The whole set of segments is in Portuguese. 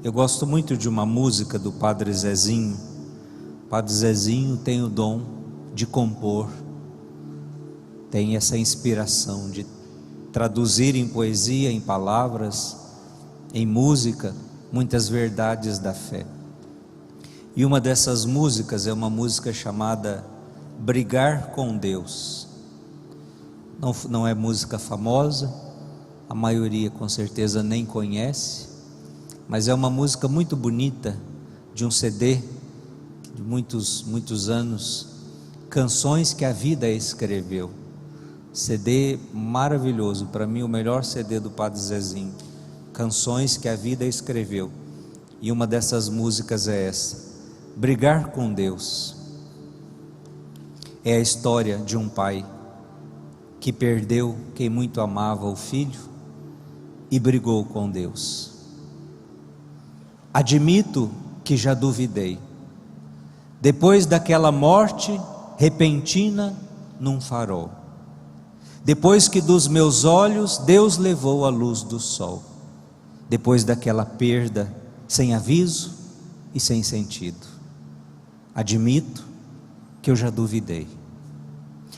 Eu gosto muito de uma música do Padre Zezinho. O Padre Zezinho tem o dom de compor, tem essa inspiração de traduzir em poesia, em palavras, em música, muitas verdades da fé. E uma dessas músicas é uma música chamada Brigar com Deus. Não é música famosa, a maioria com certeza nem conhece, mas é uma música muito bonita, de um CD de muitos anos, Canções que a Vida Escreveu. CD maravilhoso, para mim o melhor CD do Padre Zezinho, Canções que a Vida Escreveu. E uma dessas músicas é essa, Brigar com Deus. É a história de um pai que perdeu quem muito amava o filho e brigou com Deus. Admito que já duvidei, depois daquela morte repentina num farol, depois que dos meus olhos Deus levou a luz do sol, depois daquela perda sem aviso e sem sentido. Admito que eu já duvidei,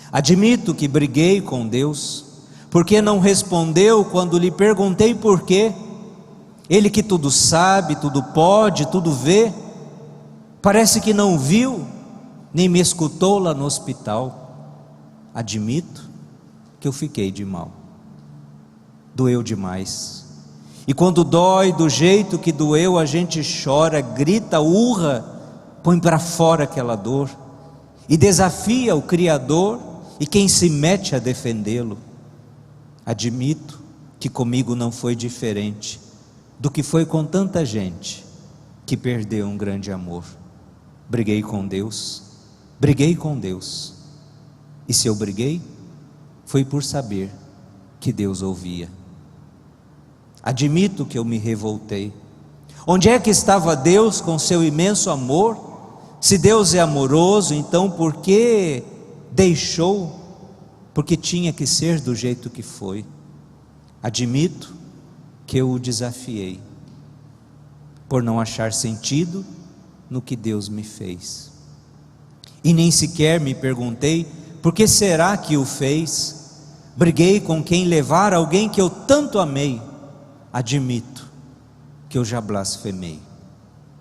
admito que briguei com Deus, porque não respondeu quando lhe perguntei por quê. Ele que tudo sabe, tudo pode, tudo vê, parece que não viu, nem me escutou lá no hospital. Admito que eu fiquei de mal, doeu demais, e quando dói do jeito que doeu, a gente chora, grita, urra, põe para fora aquela dor, e desafia o Criador e quem se mete a defendê-lo. Admito que comigo não foi diferente do que foi com tanta gente que perdeu um grande amor. Briguei com Deus, e se eu briguei, foi por saber que Deus ouvia. Admito que eu me revoltei. Onde é que estava Deus com seu imenso amor? Se Deus é amoroso, então por que deixou? Porque tinha que ser do jeito que foi. Admito que eu o desafiei, por não achar sentido no que Deus me fez, e nem sequer me perguntei, por que será que o fez? Briguei com quem levara alguém que eu tanto amei. Admito que eu já blasfemei,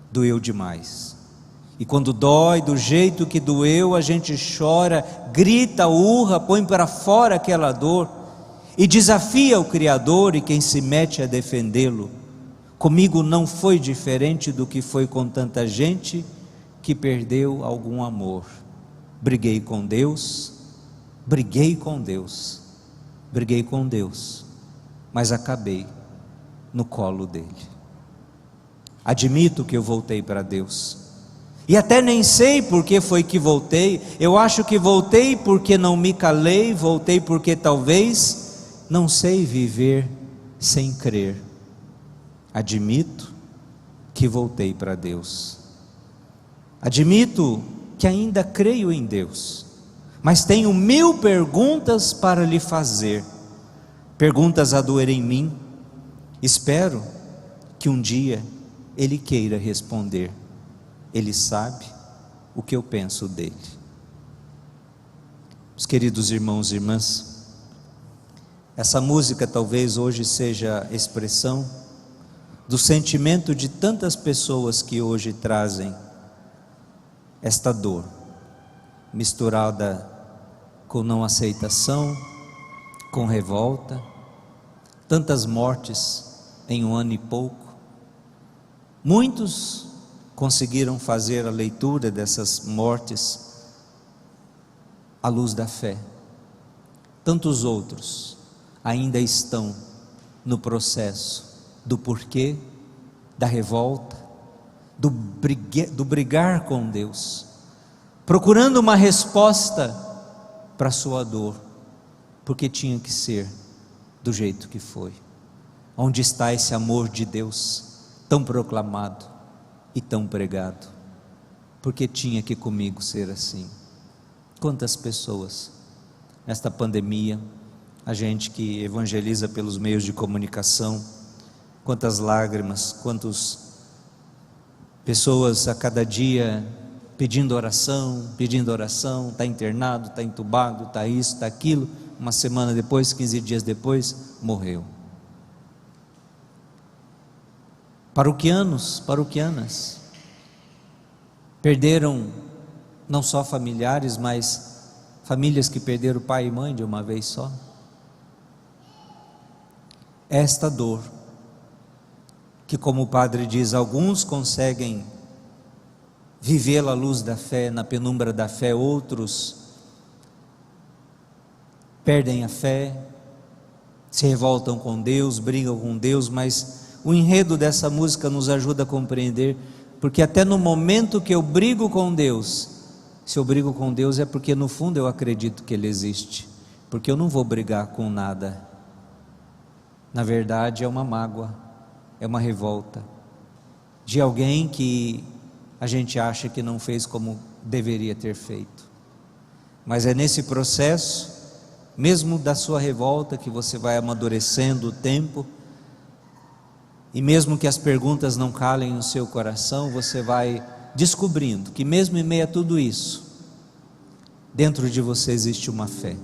doeu demais, e quando dói do jeito que doeu, a gente chora, grita, urra, põe para fora aquela dor, e desafia o Criador e quem se mete a defendê-lo. Comigo não foi diferente do que foi com tanta gente que perdeu algum amor. Briguei com Deus, mas acabei no colo dele. Admito que eu voltei para Deus, e até nem sei por que foi que voltei. Eu acho que voltei porque não me calei, voltei porque talvez não sei viver sem crer. Admito que voltei para Deus. Admito que ainda creio em Deus, mas tenho 1000 perguntas para lhe fazer, perguntas a doer em mim. Espero que um dia Ele queira responder. Ele sabe o que eu penso dele. Meus queridos irmãos e irmãs, essa música talvez hoje seja expressão do sentimento de tantas pessoas que hoje trazem esta dor, misturada com não aceitação, com revolta, tantas mortes em um ano e pouco. Muitos conseguiram fazer a leitura dessas mortes à luz da fé, tantos outros ainda estão no processo do porquê, da revolta, do brigar com Deus, procurando uma resposta para a sua dor, porque tinha que ser do jeito que foi. Onde está esse amor de Deus tão proclamado e tão pregado? Porque tinha que comigo ser assim. Quantas pessoas nesta pandemia, a gente que evangeliza pelos meios de comunicação, quantas lágrimas, quantos Pessoas a cada dia pedindo oração, está internado, está entubado, está isso, está aquilo. Uma semana depois, 15 dias depois, morreu. Paroquianos, paroquianas, perderam não só familiares, mas famílias que perderam pai e mãe de uma vez só. Esta dor, que como o padre diz, alguns conseguem vivê-la à luz da fé, na penumbra da fé, outros perdem a fé, se revoltam com Deus, brigam com Deus, mas o enredo dessa música nos ajuda a compreender, porque até no momento que eu brigo com Deus, se eu brigo com Deus é porque no fundo eu acredito que Ele existe, porque eu não vou brigar com nada. Na verdade é uma mágoa, é uma revolta de alguém que a gente acha que não fez como deveria ter feito. Mas é nesse processo, mesmo da sua revolta, que você vai amadurecendo o tempo, e mesmo que as perguntas não calem no seu coração, você vai descobrindo que mesmo em meio a tudo isso, dentro de você existe uma fé,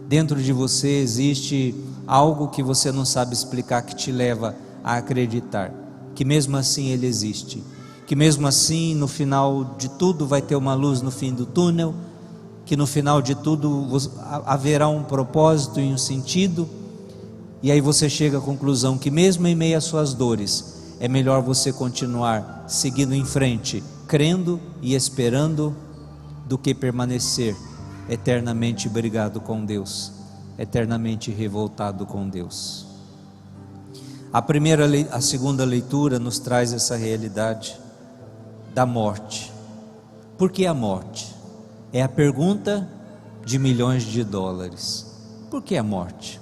dentro de você existe algo que você não sabe explicar, que te leva a acreditar que mesmo assim Ele existe, que mesmo assim no final de tudo vai ter uma luz no fim do túnel, que no final de tudo haverá um propósito e um sentido. E aí você chega à conclusão que mesmo em meio às suas dores, é melhor você continuar seguindo em frente, crendo e esperando, do que permanecer eternamente brigado com Deus, eternamente revoltado com Deus. A segunda leitura nos traz essa realidade da morte. Por que a morte? É a pergunta de milhões de dólares. Por que a morte?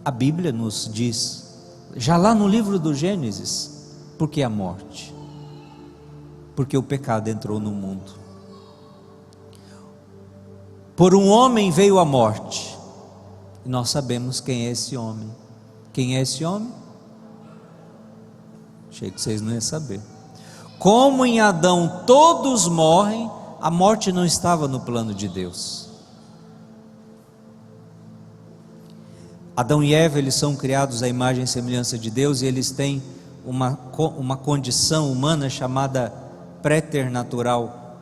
A Bíblia nos diz, já lá no livro do Gênesis, por que a morte? Porque o pecado entrou no mundo. Por um homem veio a morte, e nós sabemos quem é esse homem. Quem é esse homem? Achei que vocês não iam saber. Como em Adão todos morrem, a morte não estava no plano de Deus. Adão e Eva, eles são criados à imagem e semelhança de Deus, e eles têm uma condição humana chamada préternatural.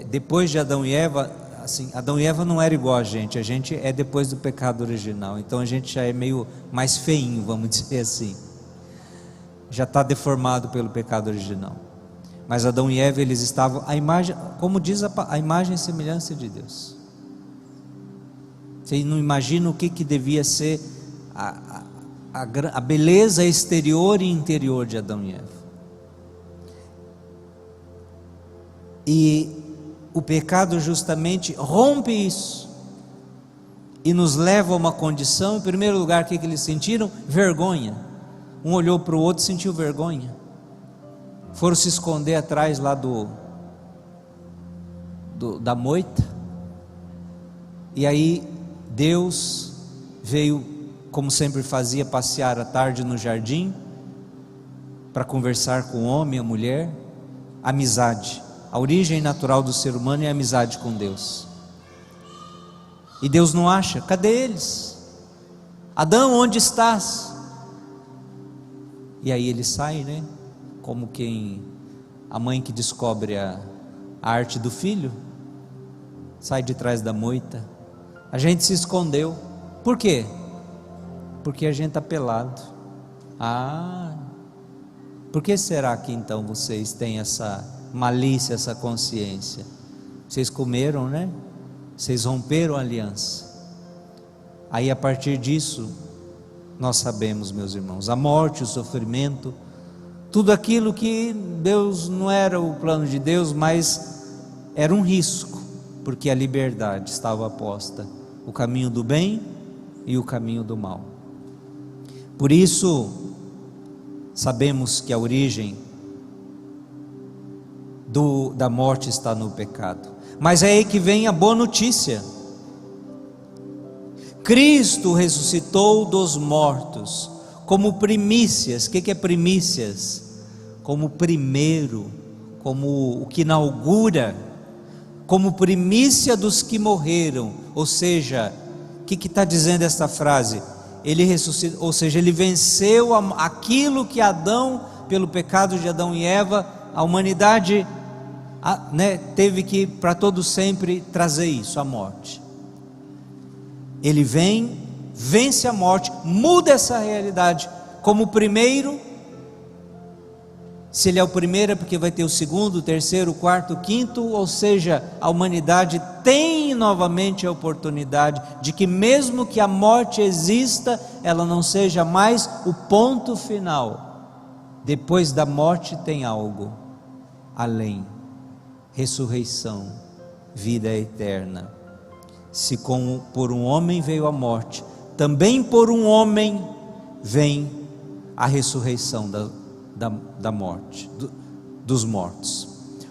Depois de Adão e Eva, assim, Adão e Eva não era igual a gente é depois do pecado original, então a gente já é meio mais feinho, vamos dizer assim, já está deformado pelo pecado original. Mas Adão e Eva, eles estavam à imagem, como diz a imagem e semelhança de Deus. Você não imagina o que devia ser a beleza exterior e interior de Adão e Eva. E o pecado justamente rompe isso e nos leva a uma condição. Em primeiro lugar, o que eles sentiram? Vergonha. Um olhou para o outro e sentiu vergonha. Foram se esconder atrás lá da moita. E aí Deus veio, como sempre fazia, passear à tarde no jardim, para conversar com o homem e a mulher. Amizade. A origem natural do ser humano é a amizade com Deus. E Deus não acha, cadê eles? Adão, onde estás? E aí ele sai, né? Como quem, a mãe que descobre a arte do filho, sai de trás da moita. A gente se escondeu. Por quê? Porque a gente está pelado. Por que será que então vocês têm essa malícia, essa consciência? Vocês comeram, né? Vocês romperam a aliança. Aí a partir disso, nós sabemos, meus irmãos, a morte, o sofrimento, tudo aquilo que Deus, não era o plano de Deus, mas era um risco, porque a liberdade estava posta, o caminho do bem e o caminho do mal. Por isso, sabemos que a origem da morte está no pecado. Mas é aí que vem a boa notícia. Cristo ressuscitou dos mortos, como primícias. O que é primícias? como primeiro, como o que inaugura, como primícia dos que morreram. Ou seja, o que está dizendo esta frase? Ele ressuscitou, ou seja, ele venceu aquilo que Adão, pelo pecado de Adão e Eva, a humanidade teve que para todo sempre trazer isso, a morte. Ele vem, vence a morte, muda essa realidade. Como primeiro, se ele é o primeiro é porque vai ter o segundo, o terceiro, o quarto, o quinto, ou seja, a humanidade tem novamente a oportunidade de que mesmo que a morte exista, ela não seja mais o ponto final. Depois da morte tem algo além, ressurreição, vida eterna. Se como por um homem veio a morte, também por um homem vem a ressurreição da morte, dos mortos.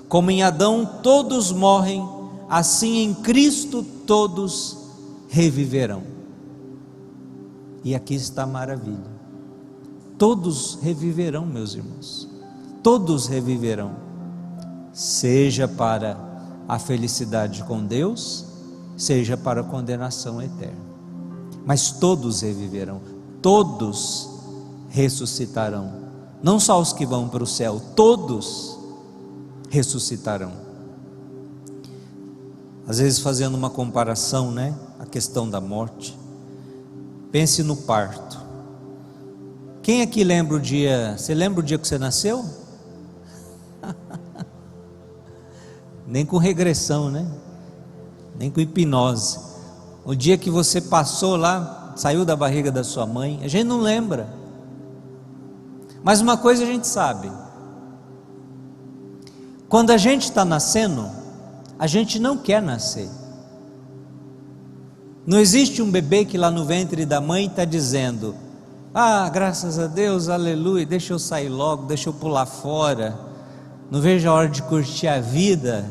Como em Adão todos morrem, assim em Cristo todos reviverão. E aqui está a maravilha: todos reviverão, meus irmãos, todos reviverão, seja para a felicidade com Deus, seja para a condenação eterna, mas todos reviverão, todos ressuscitarão. Não só os que vão para o céu, todos ressuscitarão. Às vezes fazendo uma comparação, a questão da morte, pense no parto. Quem aqui lembra o dia, você lembra o dia que você nasceu? Nem com regressão, nem com hipnose. O dia que você passou lá, saiu da barriga da sua mãe, a gente não lembra. Mas uma coisa a gente sabe: quando a gente está nascendo, a gente não quer nascer. Não existe um bebê que lá no ventre da mãe está dizendo: graças a Deus, aleluia, deixa eu sair logo, deixa eu pular fora, não vejo a hora de curtir a vida.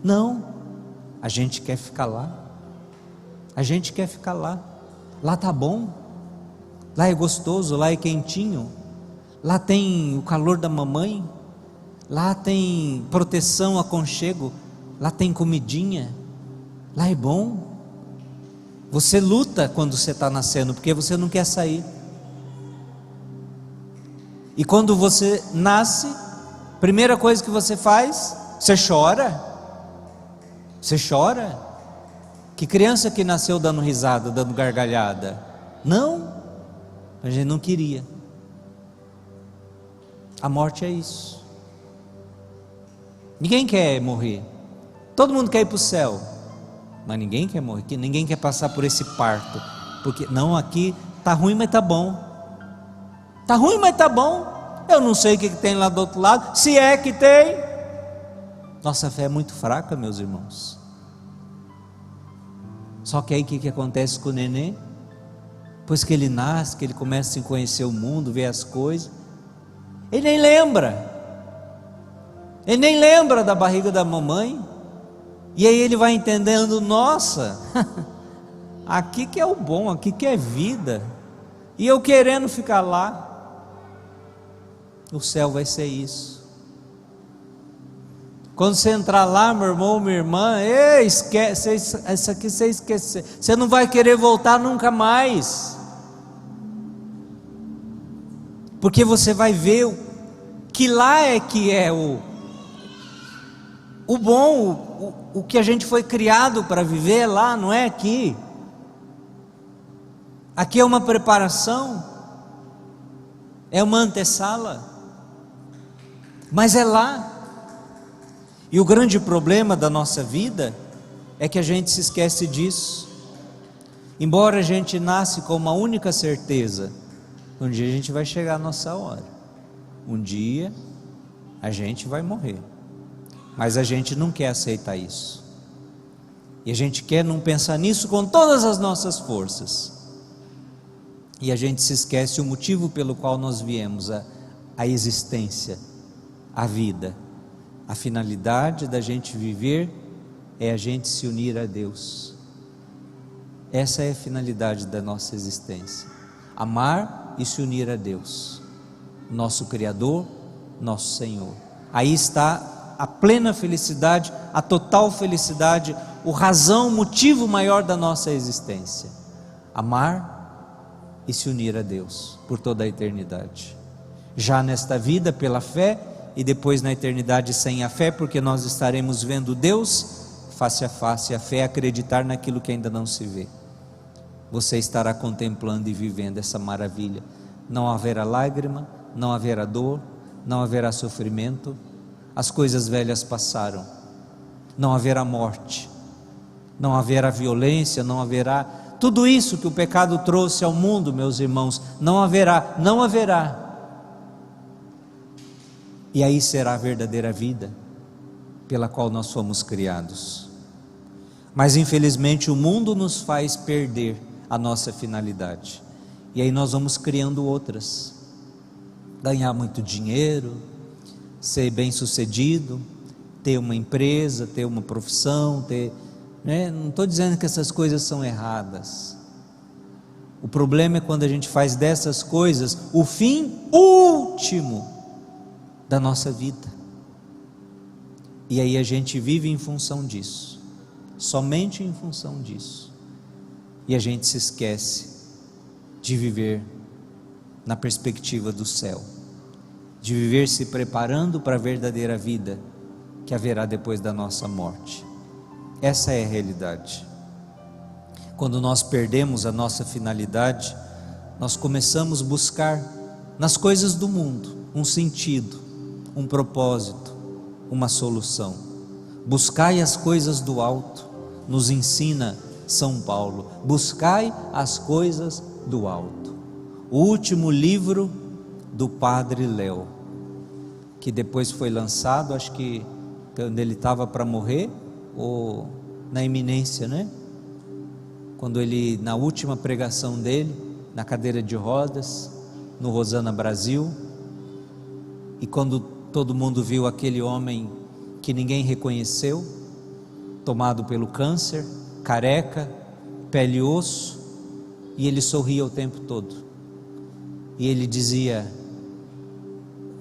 Não, a gente quer ficar lá, a gente quer ficar lá. Lá tá bom, lá é gostoso, lá é quentinho, lá tem o calor da mamãe, lá tem proteção, aconchego, lá tem comidinha, lá é bom. Você luta quando você está nascendo, porque você não quer sair. E quando você nasce, primeira coisa que você faz, você chora. Você chora. Que criança que nasceu dando risada, dando gargalhada? Não, a gente não queria. A morte é isso. Ninguém quer morrer. Todo mundo quer ir para o céu, mas ninguém quer morrer, ninguém quer passar por esse parto, porque não, aqui está ruim, mas está bom. Está ruim, mas está bom. Eu não sei o que tem lá do outro lado, se é que tem. Nossa fé é muito fraca, meus irmãos. Só que aí o que acontece com o nenê? Depois que ele nasce, que ele começa a conhecer o mundo, ver as coisas, ele nem lembra. Ele nem lembra da barriga da mamãe. E aí ele vai entendendo: nossa, aqui que é o bom, aqui que é vida. E eu querendo ficar lá. O céu vai ser isso. Quando você entrar lá, meu irmão, minha irmã, esquece, isso aqui você esquece. Você não vai querer voltar nunca mais. Porque você vai ver que lá é que é o bom, o que a gente foi criado para viver lá, não é aqui. Aqui é uma preparação, é uma antessala, mas é lá. E o grande problema da nossa vida é que a gente se esquece disso. Embora a gente nasce com uma única certeza: um dia a gente vai chegar a nossa hora, um dia a gente vai morrer. Mas a gente não quer aceitar isso, e a gente quer não pensar nisso com todas as nossas forças, e a gente se esquece o motivo pelo qual nós viemos, a existência, a vida. A finalidade da gente viver é a gente se unir a Deus. Essa é a finalidade da nossa existência: amar e se unir a Deus, nosso Criador, nosso Senhor. Aí está a plena felicidade, a total felicidade, o razão, motivo maior da nossa existência: amar e se unir a Deus por toda a eternidade. Já nesta vida pela fé, e depois na eternidade sem a fé, porque nós estaremos vendo Deus face a face. A fé é acreditar naquilo que ainda não se vê. Você estará contemplando e vivendo essa maravilha. Não haverá lágrima, não haverá dor, não haverá sofrimento. As coisas velhas passaram. Não haverá morte, não haverá violência, não haverá tudo isso que o pecado trouxe ao mundo, meus irmãos. Não haverá, não haverá. E aí será a verdadeira vida pela qual nós fomos criados. Mas infelizmente o mundo nos faz perder a nossa finalidade, e aí nós vamos criando outras: ganhar muito dinheiro, ser bem sucedido, ter uma empresa, ter uma profissão, não estou dizendo que essas coisas são erradas. O problema é quando a gente faz dessas coisas o fim último da nossa vida, e aí a gente vive em função disso, somente em função disso, e a gente se esquece de viver na perspectiva do céu, de viver se preparando para a verdadeira vida que haverá depois da nossa morte. Essa é a realidade. Quando nós perdemos a nossa finalidade, nós começamos a buscar nas coisas do mundo um sentido, um propósito, uma solução. Buscai as coisas do alto, nos ensina São Paulo. Buscai as coisas do alto. O último livro do Padre Léo, que depois foi lançado, acho que quando ele estava para morrer, ou na iminência, né? Quando ele, na última pregação dele, na cadeira de rodas, no Rosana Brasil, e quando todo mundo viu aquele homem que ninguém reconheceu, tomado pelo câncer, careca, pele e osso, e ele sorria o tempo todo, e ele dizia: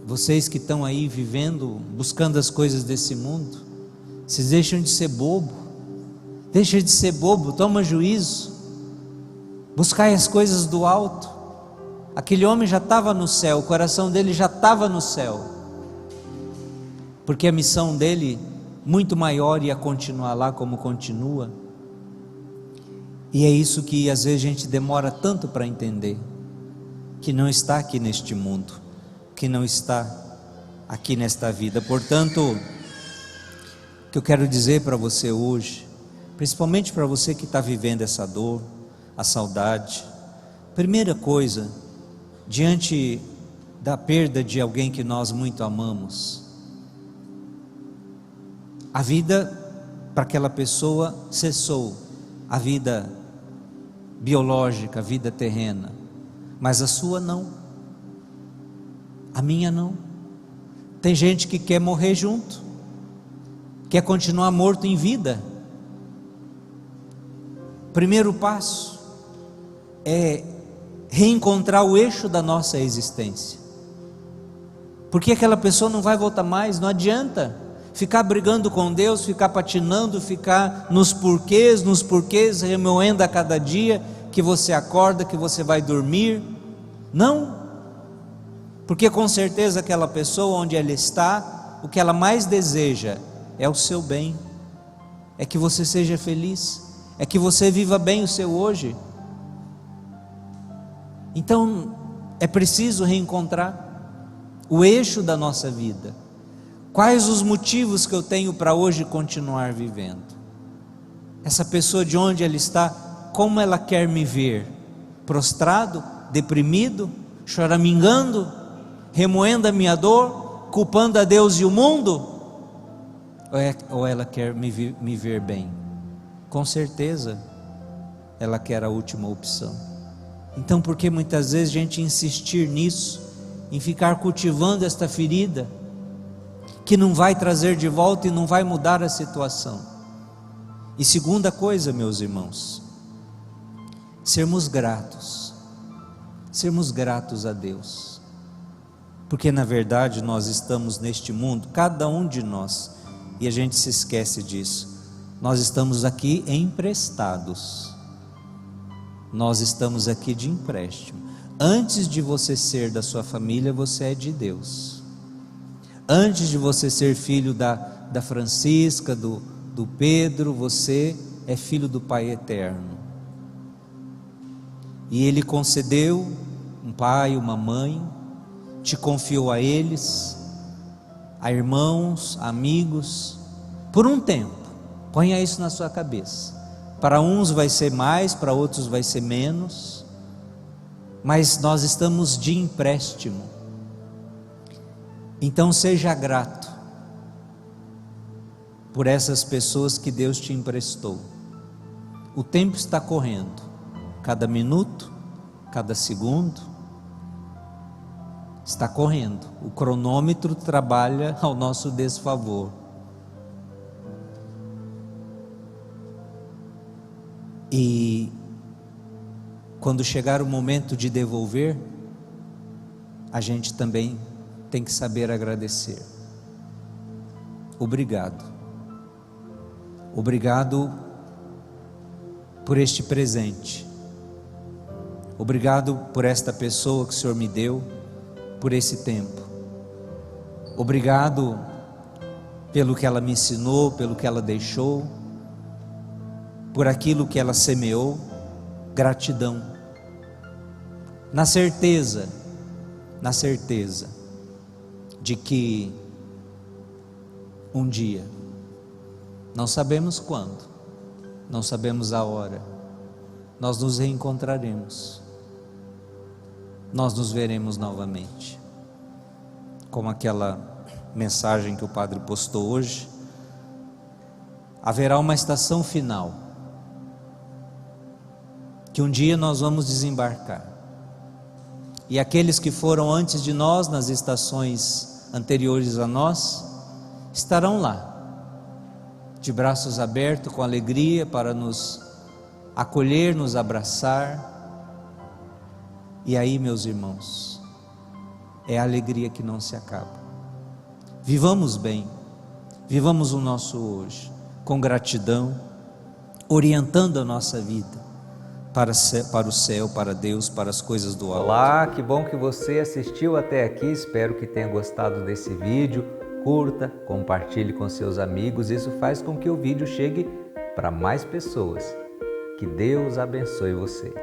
vocês que estão aí vivendo, buscando as coisas desse mundo, vocês deixam de ser bobo, deixa de ser bobo, toma juízo, buscai as coisas do alto. Aquele homem já estava no céu, o coração dele já estava no céu, porque a missão dele, muito maior, ia continuar lá como continua. E é isso que às vezes a gente demora tanto para entender, que não está aqui neste mundo, que não está aqui nesta vida. Portanto, o que eu quero dizer para você hoje, principalmente para você que está vivendo essa dor, a saudade, primeira coisa, diante da perda de alguém que nós muito amamos, a vida para aquela pessoa cessou, a vida biológica, a vida terrena, mas a sua não, a minha não. Tem gente que quer morrer junto, quer continuar morto em vida. Primeiro passo é reencontrar o eixo da nossa existência, porque aquela pessoa não vai voltar mais. Não adianta ficar brigando com Deus, ficar patinando, ficar nos porquês, remoendo a cada dia que você acorda, que você vai dormir. Não, porque com certeza aquela pessoa, onde ela está, o que ela mais deseja é o seu bem, é que você seja feliz, é que você viva bem o seu hoje. Então é preciso reencontrar o eixo da nossa vida. Quais os motivos que eu tenho para hoje continuar vivendo? Essa pessoa, de onde ela está, como ela quer me ver? Prostrado, deprimido, choramingando, remoendo a minha dor, culpando a Deus e o mundo? Ou ela quer me ver bem? Com certeza ela quer a última opção. Então por que muitas vezes a gente insistir nisso, em ficar cultivando esta ferida, que não vai trazer de volta e não vai mudar a situação? E segunda coisa, meus irmãos, sermos gratos a Deus. Porque na verdade nós estamos neste mundo, cada um de nós, e a gente se esquece disso, nós estamos aqui emprestados, nós estamos aqui de empréstimo. Antes de você ser da sua família, você é de Deus. Antes de você ser filho da Francisca, do Pedro, você é filho do Pai Eterno. E Ele concedeu um pai, uma mãe, te confiou a eles, a irmãos, amigos, por um tempo. Ponha isso na sua cabeça. Para uns vai ser mais, para outros vai ser menos, mas nós estamos de empréstimo. Então seja grato por essas pessoas que Deus te emprestou. O tempo está correndo, cada minuto, cada segundo está correndo, o cronômetro trabalha ao nosso desfavor. E quando chegar o momento de devolver, a gente também tem que saber agradecer. Obrigado. Obrigado por este presente. Obrigado por esta pessoa que o Senhor me deu, por esse tempo. Obrigado pelo que ela me ensinou, pelo que ela deixou, por aquilo que ela semeou. Gratidão. Na certeza de que um dia, não sabemos quando, não sabemos a hora, nós nos reencontraremos, nós nos veremos novamente, como aquela mensagem que o padre postou hoje. Haverá uma estação final, que um dia nós vamos desembarcar, e aqueles que foram antes de nós, nas estações anteriores a nós, estarão lá, de braços abertos, com alegria, para nos acolher, nos abraçar. E aí, meus irmãos, é a alegria que não se acaba. Vivamos bem, vivamos o nosso hoje, com gratidão, orientando a nossa vida para o céu, para Deus, para as coisas do alto. Olá, que bom que você assistiu até aqui, espero que tenha gostado desse vídeo. Curta, compartilhe com seus amigos, isso faz com que o vídeo chegue para mais pessoas. Que Deus abençoe você.